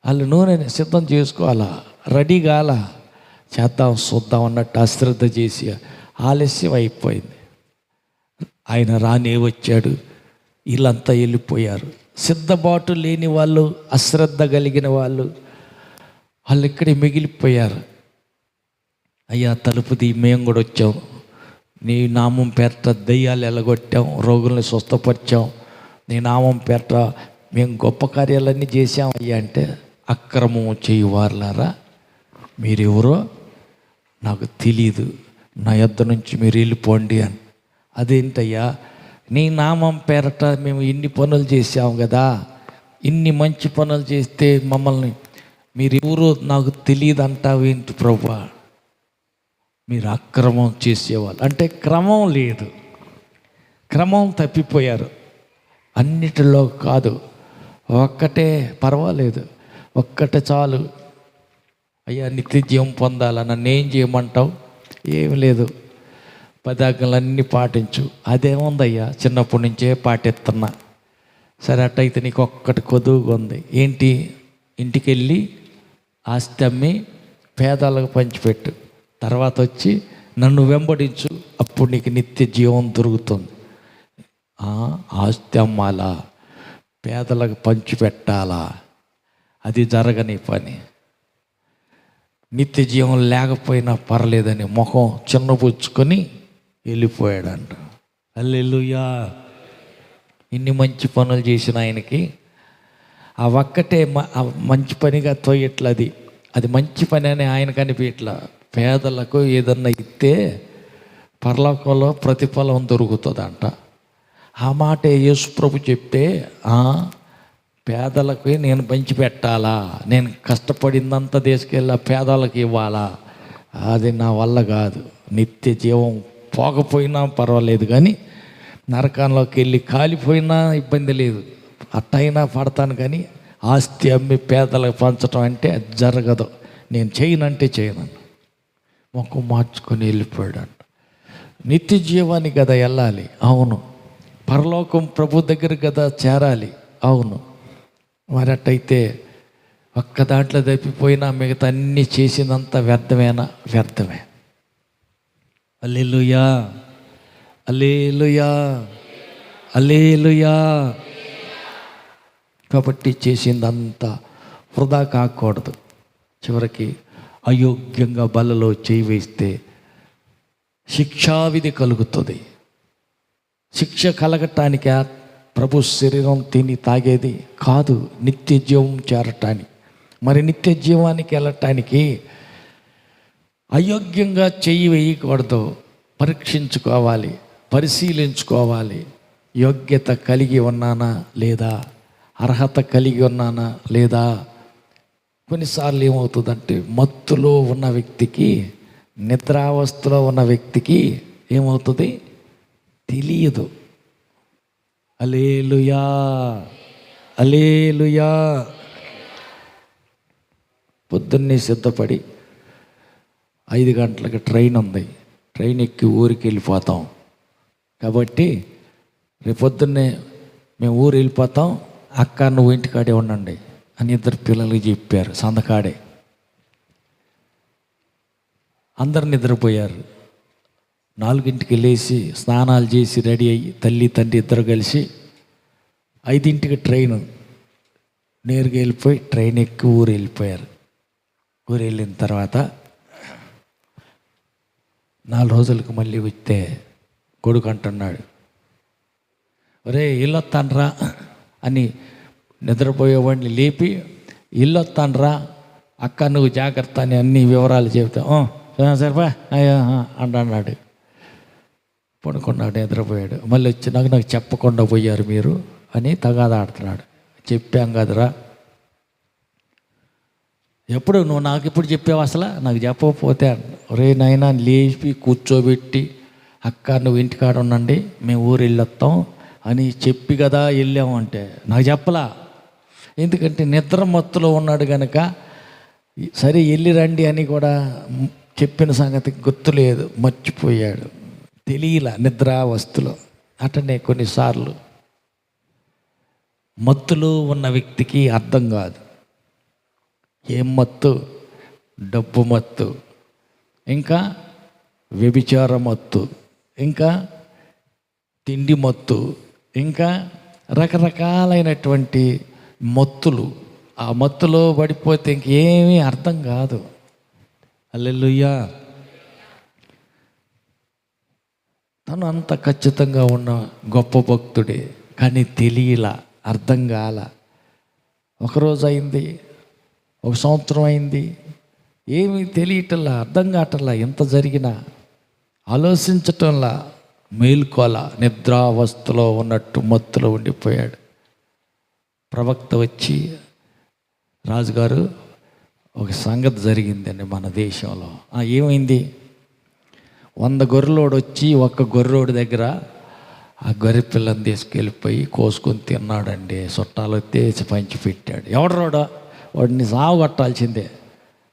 Speaker 2: వాళ్ళు నూనె సిద్ధం చేసుకోవాలా, రెడీ కాలా, చేద్దాం చూద్దాం అన్నట్టు అశ్రద్ధ చేసి ఆలస్యం అయిపోయింది. ఆయన రానే వచ్చాడు, వీళ్ళంతా వెళ్ళిపోయారు. సిద్ధబాటు లేని వాళ్ళు, అశ్రద్ధ కలిగిన వాళ్ళు ఇక్కడే మిగిలిపోయారు. అయ్యా తలుపు తీ, మేము కూడా వచ్చాం, నీ నామం పేరట దయ్యాలు ఎలగొట్టాం, రోగుల్ని స్వస్థపరిచాం, నీ నామం పేరట మేము గొప్ప కార్యాలన్నీ చేశాం అయ్యా అంటే, అక్రమం చేయువారులారా మీరెవరో నాకు తెలీదు, నా యొద్ద నుంచి మీరు వెళ్ళిపోండి అని. అదేంటయ్యా, నీ నామం పేరట మేము ఇన్ని పనులు చేసాం కదా, ఇన్ని మంచి పనులు చేస్తే మమ్మల్ని మీరెవరో నాకు తెలియదు అంటావేంటి ప్రభువా? మీరు అక్రమం చేసేవాళ్ళు అంటే క్రమం లేదు, క్రమం తప్పిపోయారు. అన్నిటిలో కాదు, ఒక్కటే పర్వాలేదు, ఒక్కటే చాలు. అయ్యా నిత్య జీవం పొందాలా, నన్ను ఏం చేయమంటావు? ఏమి లేదు, 10 ఆజ్ఞలన్నీ పాటించు. అదేముందయ్యా, చిన్నప్పటి నుంచే పాటిస్తున్నా. సరే అట్టయితే నీకు ఒక్కటి కొదువుగా ఉంది. ఏంటి? ఇంటికి వెళ్ళి ఆస్తి అమ్మి పేదలకు పంచిపెట్టు, తర్వాత వచ్చి నన్ను వెంబడించు, అప్పుడు నీకు నిత్య జీవం దొరుకుతుంది. ఆస్తి అమ్మాలా, పేదలకు పంచిపెట్టాలా? అది జరగని పని. నిత్య జీవం లేకపోయినా పర్లేదని ముఖం చిన్నపుచ్చుకొని వెళ్ళిపోయాడంట. హల్లెలూయా. ఇన్ని మంచి పనులు చేసిన ఆయనకి ఆ ఒక్కటే మంచి పనిగా తోయట్లది, అది మంచి పని అని ఆయనకు అనిపించట్లా. పేదలకు ఏదన్నా ఇస్తే పరలోకంలో ప్రతిఫలం దొరుకుతుందంట. ఆ మాట యేసు ప్రభు చెప్తే, పేదలకు నేను పంచిపెట్టాలా, నేను కష్టపడిందంతా తీసుకెళ్ళి పేదలకు ఇవ్వాలా, అది నా వల్ల కాదు. నిత్య జీవం పోకపోయినా పర్వాలేదు, కానీ నరకంలోకి వెళ్ళి కాలిపోయినా ఇబ్బంది లేదు, అట్టయినా పడతాను, కానీ ఆస్తి అమ్మి పేదలకు పంచడం అంటే అది జరగదు. నేను చేయనంటే చేయను. ముఖం మార్చుకొని వెళ్ళిపోయాడంట. నిత్య జీవానికి కదా వెళ్ళాలి, అవును. పరలోకం ప్రభు దగ్గర కదా చేరాలి, అవును. మరి అట్టయితే ఒక్క దాంట్లో తప్పిపోయినా మిగతా అన్నీ చేసినంత వ్యర్థమేనా? వ్యర్థమే. హల్లెలూయా, హల్లెలూయా, హల్లెలూయా. కాబట్టి చేసిందంతా వృధా కాకూడదు. చివరికి అయోగ్యంగా బలలో చేయి వేస్తే శిక్షావిధి కలుగుతుంది. శిక్ష కలగటానికి ప్రభు శరీరం తిని తాగేది కాదు, నిత్య జీవం చేరటానికి. మరి నిత్య జీవానికి వెళ్ళటానికి అయోగ్యంగా చెయ్యి వేయకూడదు. పరీక్షించుకోవాలి, పరిశీలించుకోవాలి. యోగ్యత కలిగి ఉన్నానా లేదా, అర్హత కలిగి ఉన్నానా లేదా. కొన్నిసార్లు ఏమవుతుందంటే మత్తులో ఉన్న వ్యక్తికి, నిద్రావస్థలో ఉన్న వ్యక్తికి ఏమవుతుంది తెలియదు. హల్లెలూయా, హల్లెలూయా. పొద్దున్నే సిద్ధపడి 5 గంటలకు ట్రైన్ ఉంది, ట్రైన్ ఎక్కి ఊరికి వెళ్ళిపోతాం. కాబట్టి రేపొద్దున్నే మేము ఊరు వెళ్ళిపోతాం, అక్క నువ్వు ఇంటికాడే ఉండండి అని 2 పిల్లలకి చెప్పారు. సందకాడే అందరు నిద్రపోయారు. 4ంటికి లేచి స్నానాలు చేసి రెడీ అయ్యి తల్లి తండ్రి ఇద్దరు కలిసి 5ంటికి ట్రైన్ నేరుగా వెళ్ళిపోయి ట్రైన్ ఎక్కి ఊరు వెళ్ళిపోయారు. ఊరు వెళ్ళిన తర్వాత 4 రోజులకు మళ్ళీ వస్తే కొడుకు అంటున్నాడు, ఒరే ఇల్లొత్తాన్రా అని నిద్రపోయేవాడిని లేపి, ఇల్లొత్తాన్రా అక్క నువ్వు జాగ్రత్త అని అన్ని వివరాలు చెబుతాం. సరిపా అన్నాడు. పడుకున్నాడు, నిద్రపోయాడు. మళ్ళీ వచ్చి నాకు చెప్పకుండా పోయారు మీరు అని తగాదాడుతున్నాడు. చెప్పాం కదరా, ఎప్పుడు నువ్వు నాకు ఎప్పుడు చెప్పావు, అసలు నాకు చెప్పకపోతే ఒరే నాయనా లేపి కూర్చోబెట్టి అక్క నువ్వు ఇంటికాడ ఉండండి మేము ఊరు వెళ్ళొస్తాం అని చెప్పి కదా వెళ్ళామంటే నాకు చెప్పలా. ఎందుకంటే నిద్ర మత్తులో ఉన్నాడు కనుక సరే వెళ్ళి రండి అని కూడా చెప్పిన సంగతి గుర్తులేదు, మర్చిపోయాడు, తెలియలా నిద్రావస్థలో. అటనే కొన్నిసార్లు మత్తులో ఉన్న వ్యక్తికి అర్థం కాదు. ఏం మత్తు? డబ్బు మత్తు, ఇంకా వ్యభిచార మత్తు, ఇంకా తిండి మత్తు, ఇంకా రకరకాలైనటువంటి మత్తులు. ఆ మత్తులో పడిపోతే ఇంకేమీ అర్థం కాదు. హల్లెలూయా. తను అంత ఖచ్చితంగా ఉన్న గొప్ప భక్తుడే, కానీ తెలియలా, అర్థం కాల. ఒకరోజు అయింది, 1 సంవత్సరం అయింది, ఏమీ తెలియటల్లా, అర్థం కావటల్లా. ఎంత జరిగినా ఆలోచించటంలా, మేల్కోల, నిద్రావస్థలో ఉన్నట్టు మత్తులో ఉండిపోయాడు. ప్రవక్త వచ్చి, రాజుగారు ఒక సంగతి జరిగిందండి మన దేశంలో. ఏమైంది? 100 గొర్రెలోడు వచ్చి 1 గొర్రెోడి దగ్గర ఆ గొర్రె పిల్లని తీసుకెళ్ళిపోయి కోసుకొని తిన్నాడండి. చుట్టాలు తెచ్చి పంచి పెట్టాడు. ఎవడు రోడా, వాడిని సాగు కొట్టాల్సిందే.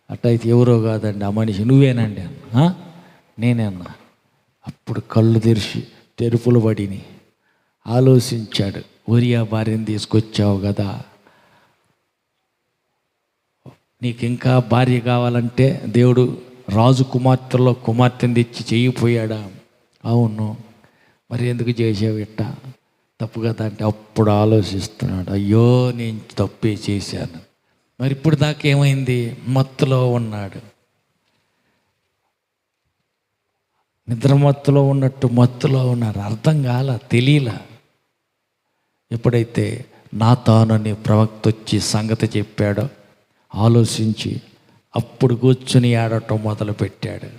Speaker 2: అట్టయితే ఎవరో కాదండి ఆ మనిషి, నువ్వేనండి అన్న. నేనే అన్నా. అప్పుడు కళ్ళు తెరిచి తెరుపులు పడిని ఆలోచించాడు. ఒరియా భార్యను తీసుకొచ్చావు కదా, నీకు ఇంకా భార్య కావాలంటే దేవుడు రాజు కుమార్తెలో కుమార్తెను తెచ్చి చేయిపోయాడా? అవును, మరి ఎందుకు చేసావు ఇట్ట? తప్పు కదా అంటే అప్పుడు ఆలోచిస్తున్నాడు, అయ్యో నేను తప్పే చేశాను. మరి ఇప్పుడు దాకా ఏమైంది? మత్తులో ఉన్నాడు. నిద్ర మత్తులో ఉన్నట్టు మత్తులో ఉన్నారు. అర్థం కాల, తెలియలా. ఎప్పుడైతే నాతానని ప్రవక్త వచ్చి సంగతి చెప్పాడో ఆలోచించి అప్పుడు కూర్చుని ఆడటం మొదలుపెట్టాడు.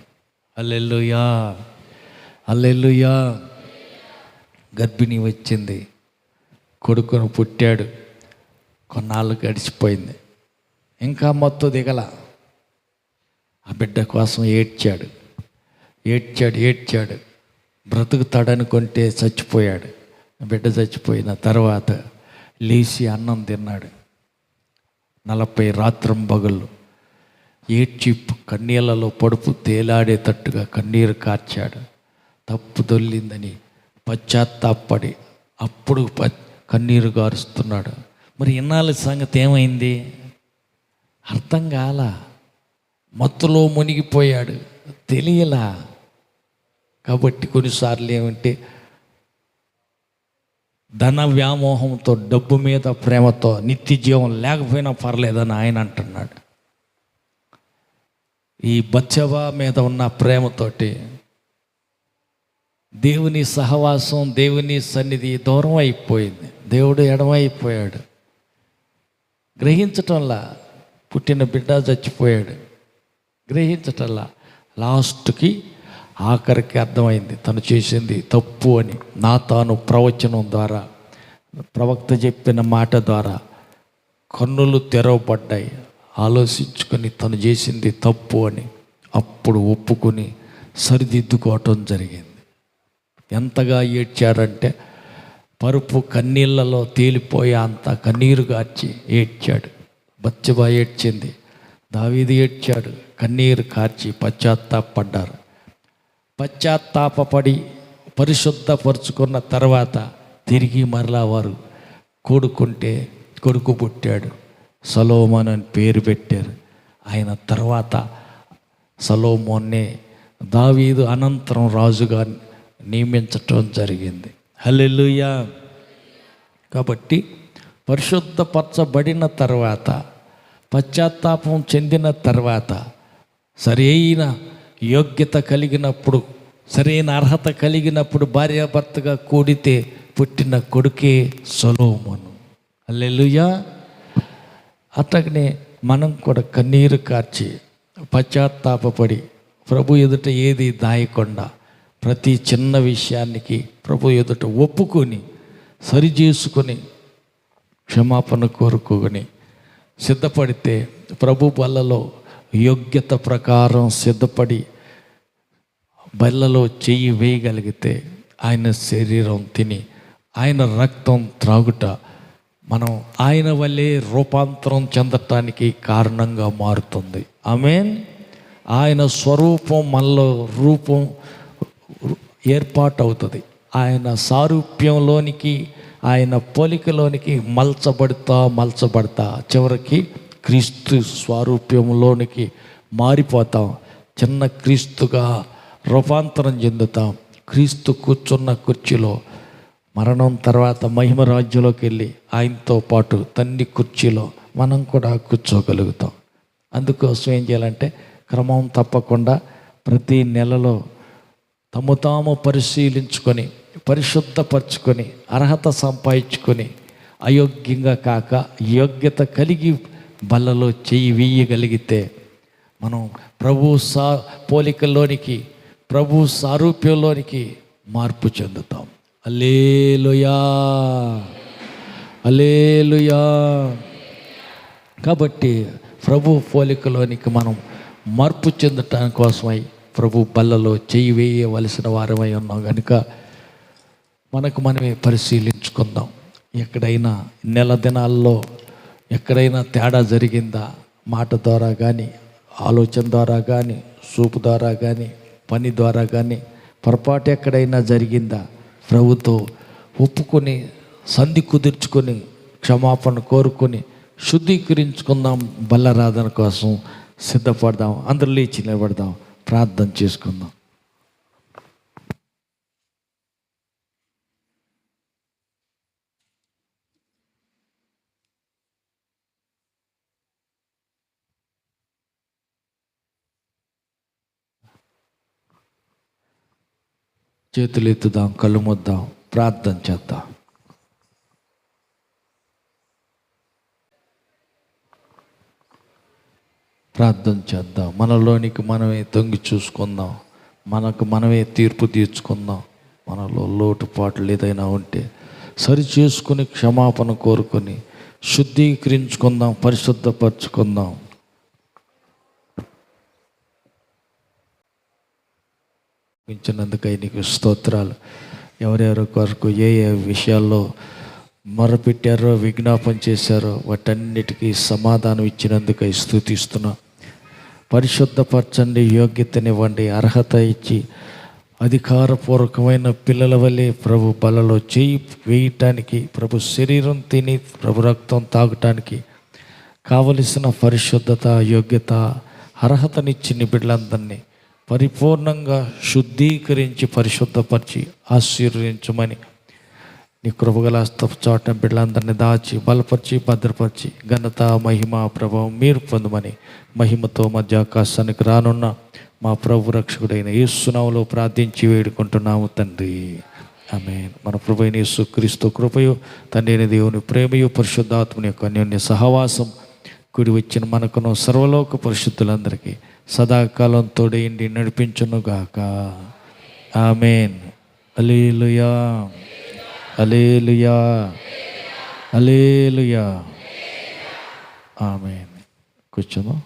Speaker 2: హల్లెలూయా, హల్లెలూయా. గర్భిణి వచ్చింది, కొడుకును పుట్టాడు. కొన్నాళ్ళు గడిచిపోయింది, ఇంకా మత్తు దిగల. ఆ బిడ్డ కోసం ఏడ్చాడు, బ్రతుకుతాడనుకుంటే చచ్చిపోయాడు. బిడ్డ చచ్చిపోయిన తర్వాత లేచి అన్నం తిన్నాడు. 40 రాత్రింబగళ్ళు ఏడ్చి కన్నీళ్ళలో పడుపు తేలాడేటట్టుగా కన్నీరు కార్చాడు. తప్పు దొల్లిందని పశ్చాత్తాపడి అప్పుడు కన్నీరు గారుస్తున్నాడు. మరి ఇన్నాళ్ళ సంగతి ఏమైంది? అర్థం కాల, మత్తులో మునిగిపోయాడు, తెలియలా. కాబట్టి కొన్నిసార్లు ఏమంటే ధన వ్యామోహంతో, డబ్బు మీద ప్రేమతో, నిత్య జీవం లేకపోయినా పర్లేదని ఆయన అంటున్నాడు. ఈ బత్షెబా మీద ఉన్న ప్రేమతోటి దేవుని సహవాసం, దేవుని సన్నిధి దూరం అయిపోయింది. దేవుడు ఎడమైపోయాడు. గ్రహించటంలా పుట్టిన బిడ్డ చచ్చిపోయాడు. గ్రహించటంలా లాస్ట్కి ఆఖరికి అర్థమైంది తను చేసింది తప్పు అని. నాతాను ప్రవచనం ద్వారా, ప్రవక్త చెప్పిన మాట ద్వారా కన్నులు తెరవబడ్డాయి. ఆలోచించుకొని తను చేసింది తప్పు అని అప్పుడు ఒప్పుకొని సరిదిద్దుకోవటం జరిగింది. ఎంతగా ఏడ్చాడంటే పరుపు కన్నీళ్లలో తేలిపోయే అంత కన్నీరు గార్చి ఏడ్చాడు. బత్షెబా ఏడ్చింది, దావీదు ఏడ్చాడు, కన్నీరు కార్చి పశ్చాత్తాపడ్డారు. పశ్చాత్తాపడి పరిశుద్ధపరుచుకున్న తర్వాత తిరిగి మరలా వారు కూడుకుంటే కొడుకు పుట్టాడు. సొలొమోను అని పేరు పెట్టారు. ఆయన తర్వాత సొలొమోన్నే దావీదు అనంతరం రాజుగా నియమించటం జరిగింది. హల్లెలూయా. కాబట్టి పరిశుద్ధపరచబడిన తర్వాత, పశ్చాత్తాపం చెందిన తర్వాత, సరైన యోగ్యత కలిగినప్పుడు, సరైన అర్హత కలిగినప్పుడు భార్యాభర్తగా కూడితే పుట్టిన కొడుకే సొలొమోను. హల్లెలూయా. అట్లాగనే మనం కూడా కన్నీరు కార్చి పశ్చాత్తాపడి ప్రభు ఎదుట ఏది దాయకుండా ప్రతి చిన్న విషయానికి ప్రభు ఎదుట ఒప్పుకొని సరిచేసుకొని క్షమాపణ కోరుకొని సిద్ధపడితే ప్రభు బల్లలో యోగ్యత ప్రకారం సిద్ధపడి బల్లలో చెయ్యి వేయగలిగితే ఆయన శరీరం తిని ఆయన రక్తం త్రాగుట మనం ఆయన వల్లే రూపాంతరం చెందటానికి కారణంగా మారుతుంది. ఆమేన్. ఆయన స్వరూపం మనలో రూపం ఏర్పాటు అవుతుంది. ఆయన సారూప్యంలోనికి, ఆయన పోలికలోనికి మలచబడతా చివరికి క్రీస్తు స్వరూప్యంలోనికి మారిపోతాం. చిన్న క్రీస్తుగా రూపాంతరం చెందుతాం. క్రీస్తు కూర్చున్న కుర్చీలో మరణం తర్వాత మహిమ రాజ్యంలోకి వెళ్ళి ఆయనతో పాటు తండ్రి కుర్చీలో మనం కూడా కూర్చోగలుగుతాం. అందుకోసం ఏం చేయాలంటే క్రమం తప్పకుండా ప్రతి నెలలో తాము పరిశీలించుకొని పరిశుద్ధపరచుకొని అర్హత సంపాదించుకొని అయోగ్యంగా కాక యోగ్యత కలిగి బల్లలో చెయ్యి వేయగలిగితే మనం ప్రభు పోలికల్లోనికి, ప్రభు సారూప్యంలోనికి మార్పు చెందుతాం. హల్లెలూయా, హల్లెలూయా. కాబట్టి ప్రభు పోలికలోనికి మనం మార్పు చెందటానికి కోసమై ప్రభు బల్లలో చెయ్యి వేయవలసిన వారమై ఉన్నాం కనుక మనకు మనమే పరిశీలించుకుందాం. ఎక్కడైనా నెల దినాల్లో ఎక్కడైనా తేడా జరిగిందా, మాట ద్వారా కానీ, ఆలోచన ద్వారా కానీ, చూపు ద్వారా కానీ, పని ద్వారా కానీ పొరపాటు ఎక్కడైనా జరిగిందా, ప్రభుతో ఒప్పుకొని సంధి కుదుర్చుకొని క్షమాపణ కోరుకొని శుద్ధీకరించుకుందాం. బల్లరాధన కోసం సిద్ధపడదాం. అందరూ లేచి నిలబడదాం, ప్రార్థన చేసుకుందాం. చేతులు ఎత్తుదాం, కళ్ళు ముద్దాం, ప్రార్థన చేద్దాం. ప్రార్థన చేద్దాం. మనలోనికి మనమే తొంగి చూసుకుందాం. మనకు మనమే తీర్పు తీర్చుకుందాం. మనలో లోటుపాట్లు ఏదైనా ఉంటే సరి చేసుకుని క్షమాపణ కోరుకొని శుద్ధీకరించుకుందాం, పరిశుద్ధపరచుకుందాం. ఇచ్చినందుకై నీకు స్తోత్రాలు. ఎవరెవరి కొరకు ఏ ఏ విషయాల్లో మొరపెట్టారో, విజ్ఞాపన చేశారో వాటన్నిటికీ సమాధానం ఇచ్చినందుకై స్తుతిస్తున్నా. పరిశుద్ధపరచండి, యోగ్యతనివ్వండి, అర్హత ఇచ్చి అధికారపూర్వకమైన పిల్లల వల్లే ప్రభు బలలో చేయి వేయటానికి, ప్రభు శరీరం తిని ప్రభు రక్తం తాగటానికి కావలసిన పరిశుద్ధత, యోగ్యత, అర్హతనిచ్చి నీ బిడ్డలందరినీ పరిపూర్ణంగా శుద్ధీకరించి పరిశుద్ధపరిచి ఆశీర్వదించమని నీ కృపగల హస్తపు చోట బిడ్డలందరినీ దాచి బలపరిచి భద్రపరిచి ఘనత మహిమ ప్రభావం మీరు పొందమని మహిమతో మధ్య ఆకాశానికి రానున్న మా ప్రభు రక్షకుడైన యేసు నామములో ప్రార్థించి వేడుకుంటున్నాము తండ్రి. ఆమేన్. మన ప్రభు అయిన యేసు క్రీస్తు కృపయు తండ్రి అయిన దేవుని ప్రేమయు పరిశుద్ధాత్మని యొక్క అన్యోన్య సహవాసం కూడి వచ్చిన మనకును సర్వలోక పరిశుద్ధులందరికీ సదాకాలం తోడేండి నడిపించునుగాక. ఆమేన్. హల్లెలూయా, హల్లెలూయా, హల్లెలూయా. ఆమేన్. కూర్చుందాం.